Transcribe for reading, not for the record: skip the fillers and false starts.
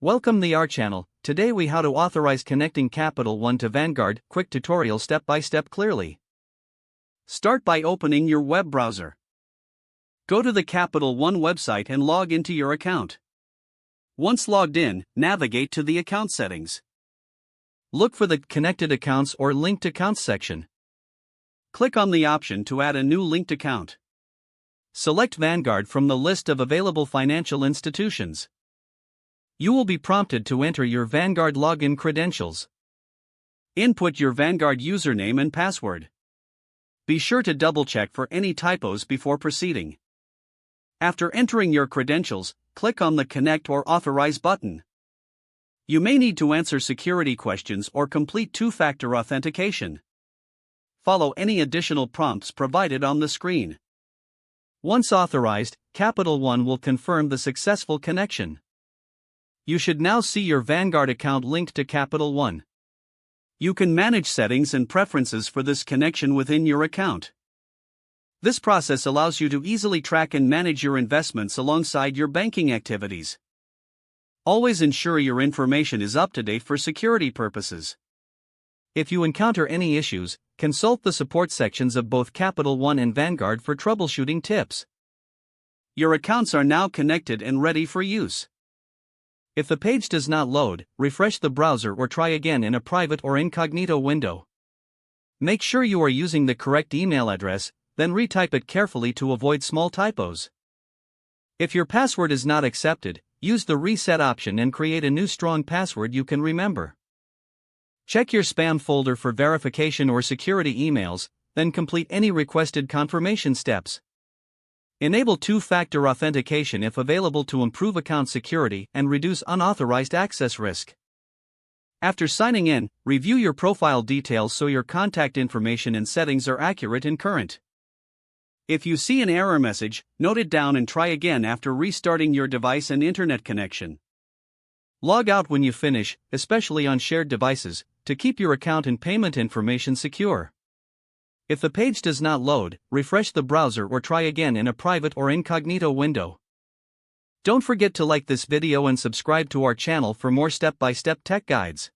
Welcome to our channel. Today we how to authorize connecting Capital One to Vanguard. Quick tutorial step by step clearly. Start by opening your web browser. Go to the Capital One website and log into your account. Once logged in, navigate to the account settings. Look for the Connected Accounts or Linked Accounts section. Click on the option to add a new linked account. Select Vanguard from the list of available financial institutions. You will be prompted to enter your Vanguard login credentials. Input your Vanguard username and password. Be sure to double-check for any typos before proceeding. After entering your credentials, click on the Connect or Authorize button. You may need to answer security questions or complete two-factor authentication. Follow any additional prompts provided on the screen. Once authorized, Capital One will confirm the successful connection. You should now see your Vanguard account linked to Capital One. You can manage settings and preferences for this connection within your account. This process allows you to easily track and manage your investments alongside your banking activities. Always ensure your information is up to date for security purposes. If you encounter any issues, consult the support sections of both Capital One and Vanguard for troubleshooting tips. Your accounts are now connected and ready for use. If the page does not load, refresh the browser or try again in a private or incognito window. Make sure you are using the correct email address, then retype it carefully to avoid small typos. If your password is not accepted, use the reset option and create a new strong password you can remember. Check your spam folder for verification or security emails, then complete any requested confirmation steps. Enable two-factor authentication if available to improve account security and reduce unauthorized access risk. After signing in, review your profile details so your contact information and settings are accurate and current. If you see an error message, note it down and try again after restarting your device and internet connection. Log out when you finish, especially on shared devices, to keep your account and payment information secure. If the page does not load, refresh the browser or try again in a private or incognito window. Don't forget to like this video and subscribe to our channel for more step-by-step tech guides.